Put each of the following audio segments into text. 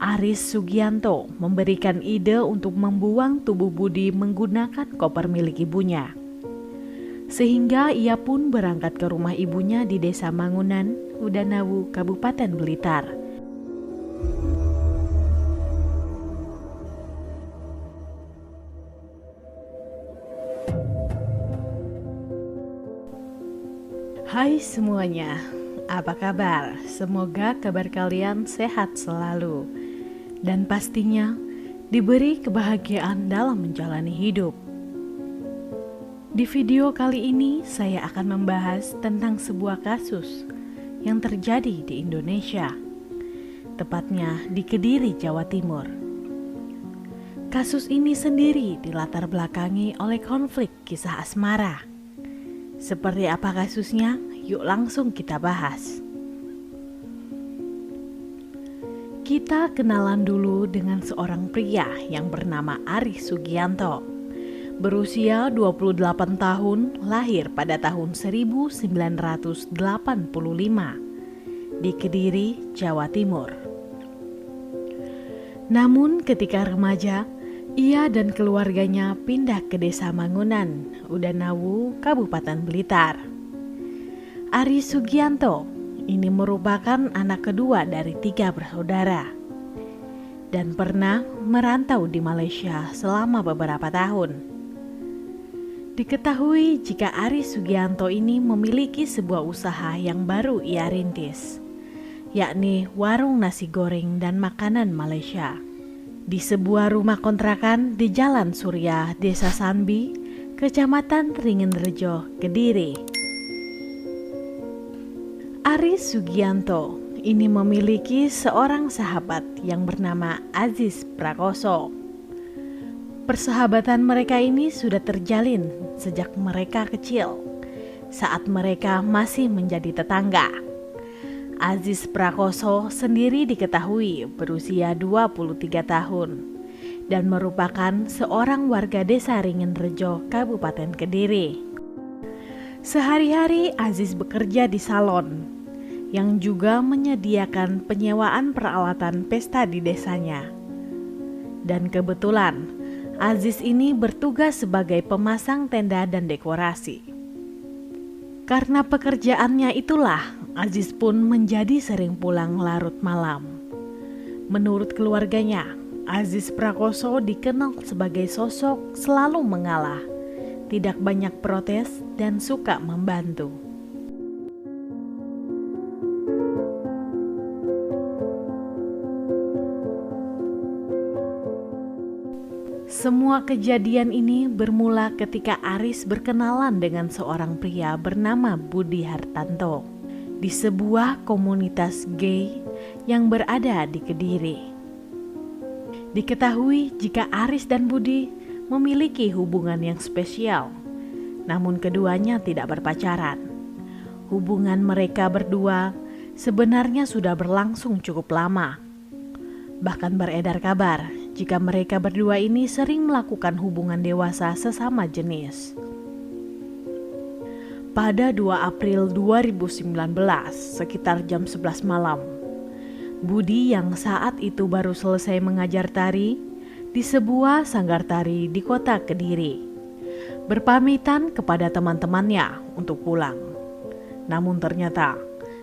Aris Sugianto memberikan ide untuk membuang tubuh Budi menggunakan koper milik ibunya. Sehingga ia pun berangkat ke rumah ibunya di Desa Mangunan, Udanawu, Kabupaten Blitar. Hai semuanya, apa kabar? Semoga kabar kalian sehat selalu dan pastinya diberi kebahagiaan dalam menjalani hidup. Di video kali ini saya akan membahas tentang sebuah kasus yang terjadi di Indonesia, tepatnya di Kediri, Jawa Timur. Kasus ini sendiri dilatar belakangi oleh konflik kisah asmara. Seperti apa kasusnya? Yuk langsung kita bahas. Kita kenalan dulu dengan seorang pria yang bernama Aris Sugianto. Berusia 28 tahun, lahir pada tahun 1985 di Kediri, Jawa Timur. Namun ketika remaja, ia dan keluarganya pindah ke Desa Mangunan, Udanawu, Kabupaten Blitar. Aris Sugianto ini merupakan anak kedua dari 3 bersaudara dan pernah merantau di Malaysia selama beberapa tahun. Diketahui jika Aris Sugianto ini memiliki sebuah usaha yang baru ia rintis, yakni warung nasi goreng dan makanan Malaysia di sebuah rumah kontrakan di Jalan Surya, Desa Sanbi, Kecamatan Ringenrejo, Kediri. Aris Sugianto ini memiliki seorang sahabat yang bernama Aziz Prakoso. Persahabatan mereka ini sudah terjalin sejak mereka kecil, saat mereka masih menjadi tetangga. Aziz Prakoso sendiri diketahui berusia 23 tahun dan merupakan seorang warga Desa Ringenrejo, Kabupaten Kediri. Sehari-hari Aziz bekerja di salon yang juga menyediakan penyewaan peralatan pesta di desanya. Dan kebetulan Aziz ini bertugas sebagai pemasang tenda dan dekorasi. Karena pekerjaannya itulah, Aziz pun menjadi sering pulang larut malam. Menurut keluarganya, Aziz Prakoso dikenal sebagai sosok selalu mengalah, tidak banyak protes dan suka membantu. Semua kejadian ini bermula ketika Aris berkenalan dengan seorang pria bernama Budi Hartanto di sebuah komunitas gay yang berada di Kediri. Diketahui jika Aris dan Budi memiliki hubungan yang spesial, namun keduanya tidak berpacaran. Hubungan mereka berdua sebenarnya sudah berlangsung cukup lama. Bahkan beredar kabar jika mereka berdua ini sering melakukan hubungan dewasa sesama jenis. Pada 2 April 2019, sekitar jam 11 malam, Budi yang saat itu baru selesai mengajar tari di sebuah sanggar tari di kota Kediri, berpamitan kepada teman-temannya untuk pulang. Namun ternyata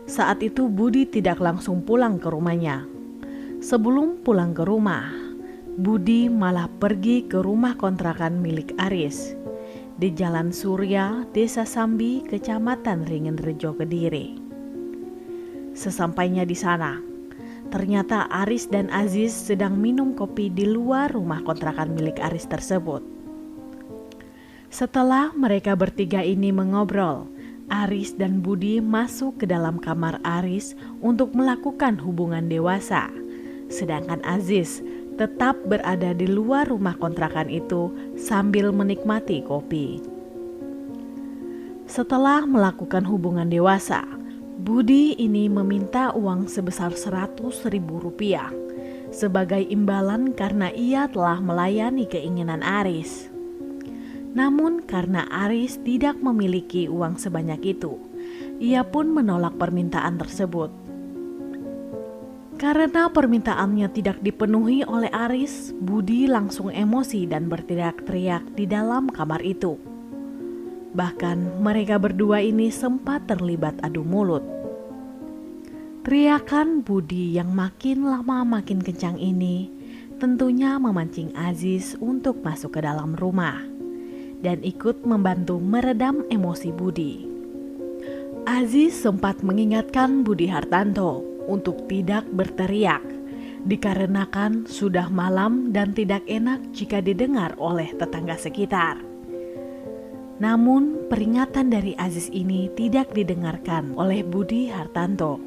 saat itu Budi tidak langsung pulang ke rumahnya. Sebelum pulang ke rumah, Budi malah pergi ke rumah kontrakan milik Aris di Jalan Surya, Desa Sambi, Kecamatan Ringenrejo, Kediri. Sesampainya di sana, ternyata Aris dan Aziz sedang minum kopi di luar rumah kontrakan milik Aris tersebut. Setelah mereka bertiga ini mengobrol, Aris dan Budi masuk ke dalam kamar Aris untuk melakukan hubungan dewasa, sedangkan Aziz tetap berada di luar rumah kontrakan itu sambil menikmati kopi. Setelah melakukan hubungan dewasa, Budi ini meminta uang sebesar Rp100.000 sebagai imbalan karena ia telah melayani keinginan Aris. Namun karena Aris tidak memiliki uang sebanyak itu, ia pun menolak permintaan tersebut. Karena permintaannya tidak dipenuhi oleh Aris, Budi langsung emosi dan berteriak-teriak di dalam kamar itu. Bahkan mereka berdua ini sempat terlibat adu mulut. Teriakan Budi yang makin lama makin kencang ini tentunya memancing Aziz untuk masuk ke dalam rumah dan ikut membantu meredam emosi Budi. Aziz sempat mengingatkan Budi Hartanto untuk tidak berteriak, dikarenakan sudah malam dan tidak enak jika didengar oleh tetangga sekitar. Namun peringatan dari Aziz ini tidak didengarkan oleh Budi Hartanto.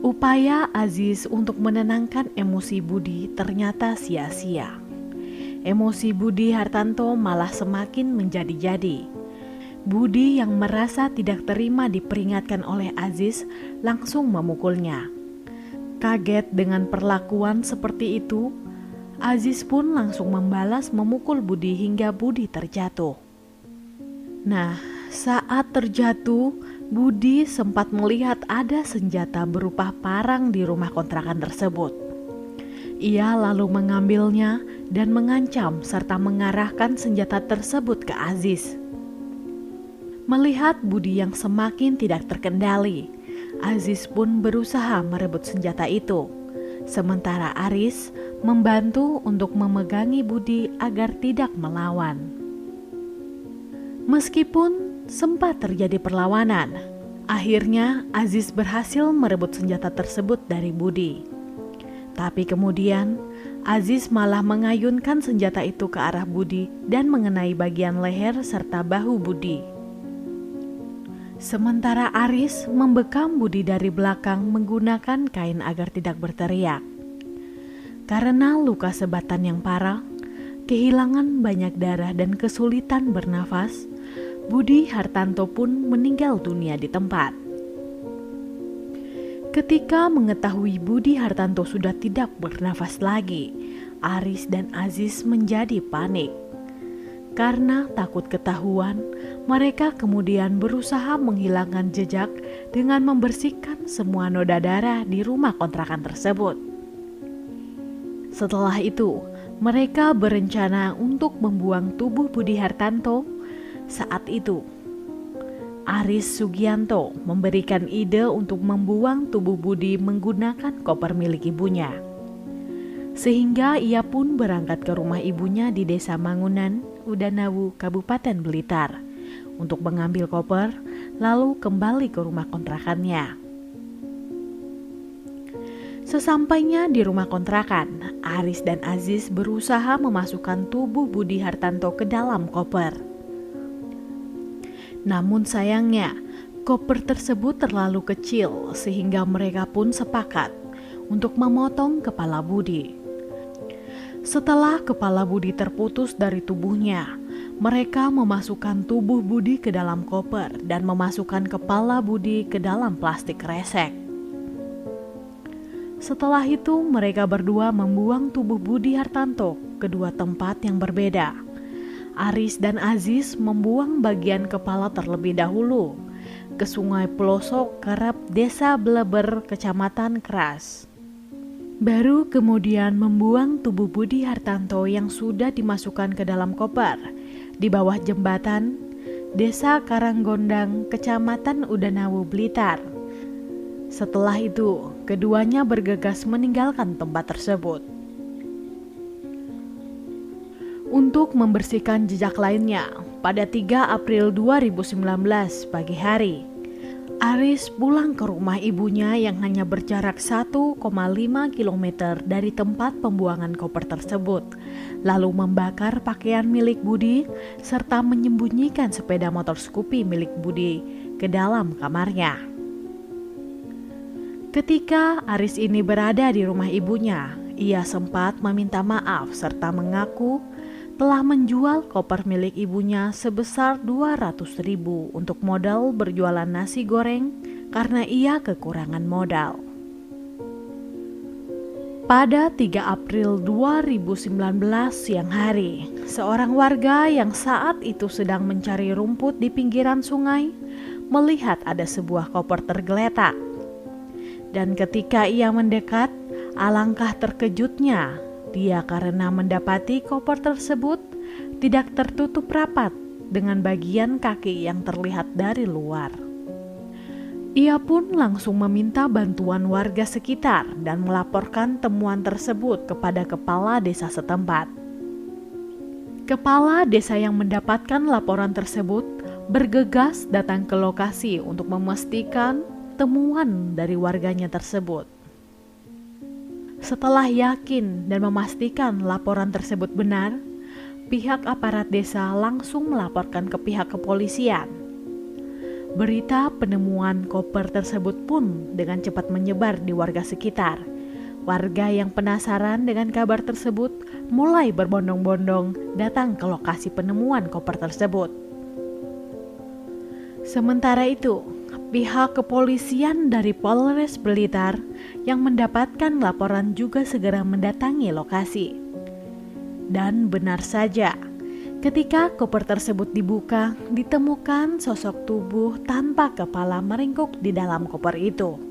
Upaya Aziz untuk menenangkan emosi Budi ternyata sia-sia. Emosi Budi Hartanto malah semakin menjadi-jadi. Budi yang merasa tidak terima diperingatkan oleh Aziz langsung memukulnya. Kaget dengan perlakuan seperti itu, Aziz pun langsung membalas memukul Budi hingga Budi terjatuh. Nah, saat terjatuh, Budi sempat melihat ada senjata berupa parang di rumah kontrakan tersebut. Ia lalu mengambilnya dan mengancam serta mengarahkan senjata tersebut ke Aziz. Melihat Budi yang semakin tidak terkendali, Aziz pun berusaha merebut senjata itu. Sementara Aris membantu untuk memegangi Budi agar tidak melawan. Meskipun sempat terjadi perlawanan, akhirnya Aziz berhasil merebut senjata tersebut dari Budi. Tapi kemudian Aziz malah mengayunkan senjata itu ke arah Budi dan mengenai bagian leher serta bahu Budi. Sementara Aris membekam Budi dari belakang menggunakan kain agar tidak berteriak. Karena luka sebatan yang parah, kehilangan banyak darah dan kesulitan bernafas, Budi Hartanto pun meninggal dunia di tempat. Ketika mengetahui Budi Hartanto sudah tidak bernafas lagi, Aris dan Aziz menjadi panik. Karena takut ketahuan, mereka kemudian berusaha menghilangkan jejak dengan membersihkan semua noda darah di rumah kontrakan tersebut. Setelah itu, mereka berencana untuk membuang tubuh Budi Hartanto. Saat itu, Aris Sugianto memberikan ide untuk membuang tubuh Budi menggunakan koper milik ibunya. Sehingga ia pun berangkat ke rumah ibunya di Desa Mangunan, Udanawu, Kabupaten Blitar untuk mengambil koper lalu kembali ke rumah kontrakannya. Sesampainya di rumah kontrakan, Aris dan Aziz berusaha memasukkan tubuh Budi Hartanto ke dalam koper. Namun sayangnya, koper tersebut terlalu kecil sehingga mereka pun sepakat untuk memotong kepala Budi. Setelah kepala Budi terputus dari tubuhnya, mereka memasukkan tubuh Budi ke dalam koper dan memasukkan kepala Budi ke dalam plastik kresek. Setelah itu, mereka berdua membuang tubuh Budi Hartanto ke dua tempat yang berbeda. Aris dan Aziz membuang bagian kepala terlebih dahulu ke Sungai Pelosok Kerep, Desa Bleber, Kecamatan Keras. Baru kemudian membuang tubuh Budi Hartanto yang sudah dimasukkan ke dalam koper di bawah jembatan Desa Karanggondang, Kecamatan Udanawu, Blitar. Setelah itu, keduanya bergegas meninggalkan tempat tersebut. Untuk membersihkan jejak lainnya, pada 3 April 2019 pagi hari, Aris pulang ke rumah ibunya yang hanya berjarak 1,5 km dari tempat pembuangan koper tersebut, lalu membakar pakaian milik Budi serta menyembunyikan sepeda motor Scoopy milik Budi ke dalam kamarnya. Ketika Aris ini berada di rumah ibunya, ia sempat meminta maaf serta mengaku telah menjual koper milik ibunya sebesar 200.000 untuk modal berjualan nasi goreng karena ia kekurangan modal. Pada 3 April 2019 siang hari, seorang warga yang saat itu sedang mencari rumput di pinggiran sungai melihat ada sebuah koper tergeletak. Dan ketika ia mendekat, alangkah terkejutnya dia karena mendapati koper tersebut tidak tertutup rapat dengan bagian kaki yang terlihat dari luar. Ia pun langsung meminta bantuan warga sekitar dan melaporkan temuan tersebut kepada kepala desa setempat. Kepala desa yang mendapatkan laporan tersebut bergegas datang ke lokasi untuk memastikan temuan dari warganya tersebut. Setelah yakin dan memastikan laporan tersebut benar, pihak aparat desa langsung melaporkan ke pihak kepolisian. Berita penemuan koper tersebut pun dengan cepat menyebar di warga sekitar. Warga yang penasaran dengan kabar tersebut mulai berbondong-bondong datang ke lokasi penemuan koper tersebut. Sementara itu, pihak kepolisian dari Polres Blitar yang mendapatkan laporan juga segera mendatangi lokasi. Dan benar saja, ketika koper tersebut dibuka, ditemukan sosok tubuh tanpa kepala meringkuk di dalam koper itu.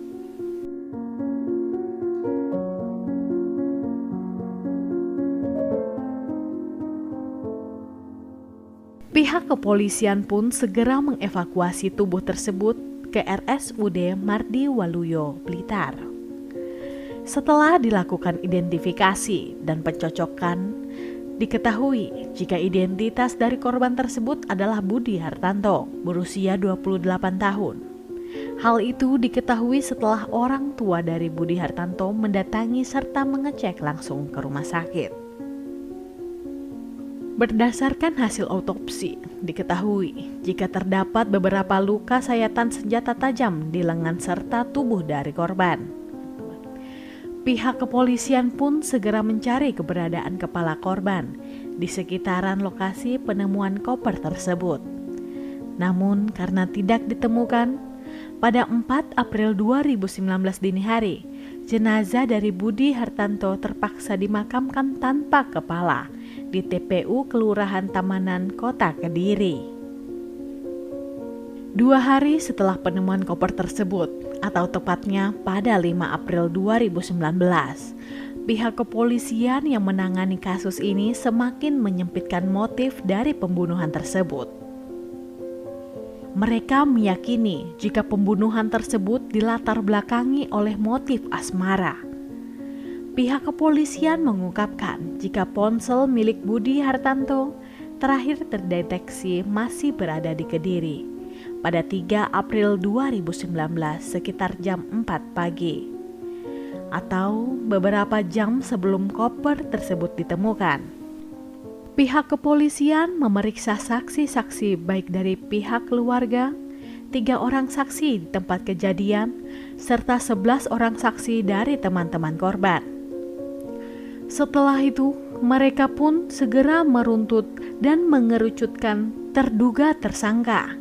Pihak kepolisian pun segera mengevakuasi tubuh tersebut ke RSUD Mardi Waluyo, Blitar. Setelah dilakukan identifikasi dan pencocokan, diketahui jika identitas dari korban tersebut adalah Budi Hartanto, berusia 28 tahun. Hal itu diketahui setelah orang tua dari Budi Hartanto mendatangi serta mengecek langsung ke rumah sakit. Berdasarkan hasil autopsi, diketahui jika terdapat beberapa luka sayatan senjata tajam di lengan serta tubuh dari korban. Pihak kepolisian pun segera mencari keberadaan kepala korban di sekitaran lokasi penemuan koper tersebut. Namun karena tidak ditemukan, pada 4 April 2019 dini hari, jenazah dari Budi Hartanto terpaksa dimakamkan tanpa kepala di TPU Kelurahan Tamanan, Kota Kediri. 2 hari setelah penemuan koper tersebut, atau tepatnya pada 5 April 2019, pihak kepolisian yang menangani kasus ini semakin menyempitkan motif dari pembunuhan tersebut. Mereka meyakini jika pembunuhan tersebut dilatar belakangi oleh motif asmara. Pihak kepolisian mengungkapkan jika ponsel milik Budi Hartanto terakhir terdeteksi masih berada di Kediri pada 3 April 2019 sekitar jam 4 pagi atau beberapa jam sebelum koper tersebut ditemukan. Pihak kepolisian memeriksa saksi-saksi baik dari pihak keluarga, 3 orang saksi di tempat kejadian, serta 11 orang saksi dari teman-teman korban. Setelah itu, mereka pun segera meruntut dan mengerucutkan terduga tersangka.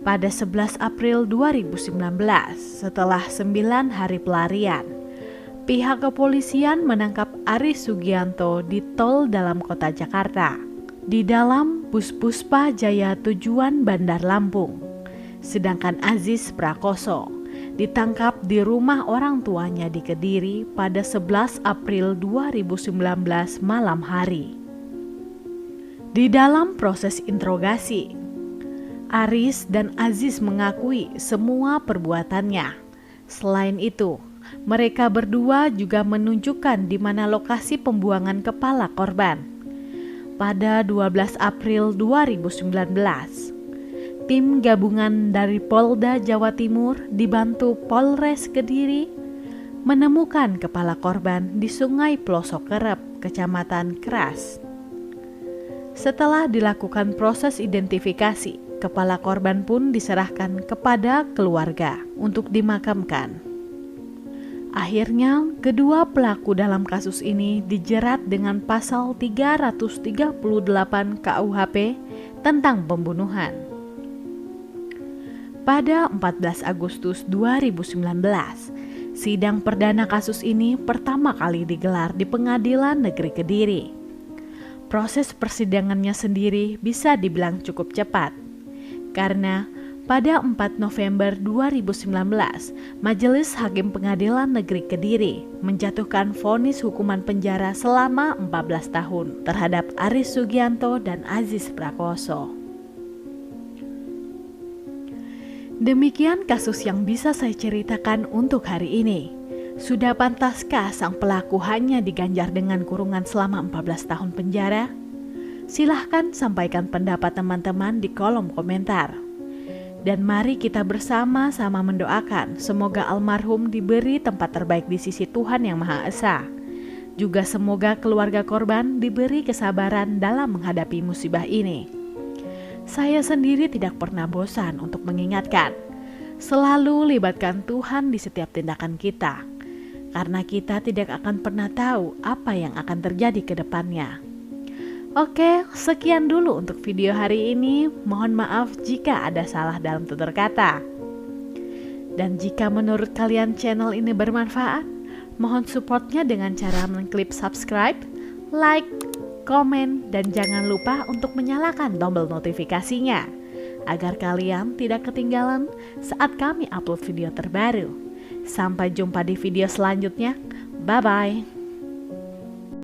Pada 11 April 2019, setelah 9 hari pelarian, pihak kepolisian menangkap Aris Sugianto di tol dalam kota Jakarta, di dalam bus Puspa Jaya tujuan Bandar Lampung. Sedangkan Aziz Prakoso ditangkap di rumah orang tuanya di Kediri pada 11 April 2019 malam hari. Di dalam proses interogasi, Aris dan Aziz mengakui semua perbuatannya. Selain itu, mereka berdua juga menunjukkan di mana lokasi pembuangan kepala korban. Pada 12 April 2019, tim gabungan dari Polda Jawa Timur dibantu Polres Kediri menemukan kepala korban di Sungai Pelosok Kerep, Kecamatan Keras. Setelah dilakukan proses identifikasi, kepala korban pun diserahkan kepada keluarga untuk dimakamkan. Akhirnya, kedua pelaku dalam kasus ini dijerat dengan pasal 338 KUHP tentang pembunuhan. Pada 14 Agustus 2019, sidang perdana kasus ini pertama kali digelar di Pengadilan Negeri Kediri. Proses persidangannya sendiri bisa dibilang cukup cepat, karena Pada 4 November 2019, Majelis Hakim Pengadilan Negeri Kediri menjatuhkan vonis hukuman penjara selama 14 tahun terhadap Aris Sugianto dan Aziz Prakoso. Demikian kasus yang bisa saya ceritakan untuk hari ini. Sudah pantaskah sang pelaku hanya diganjar dengan kurungan selama 14 tahun penjara? Silahkan sampaikan pendapat teman-teman di kolom komentar. Dan mari kita bersama-sama mendoakan semoga almarhum diberi tempat terbaik di sisi Tuhan Yang Maha Esa. Juga semoga keluarga korban diberi kesabaran dalam menghadapi musibah ini. Saya sendiri tidak pernah bosan untuk mengingatkan, selalu libatkan Tuhan di setiap tindakan kita, karena kita tidak akan pernah tahu apa yang akan terjadi ke depannya. Oke, sekian dulu untuk video hari ini. Mohon maaf jika ada salah dalam tutur kata. Dan jika menurut kalian channel ini bermanfaat, mohon supportnya dengan cara mengklik subscribe, like, komen, dan jangan lupa untuk menyalakan tombol notifikasinya agar kalian tidak ketinggalan saat kami upload video terbaru. Sampai jumpa di video selanjutnya. Bye-bye.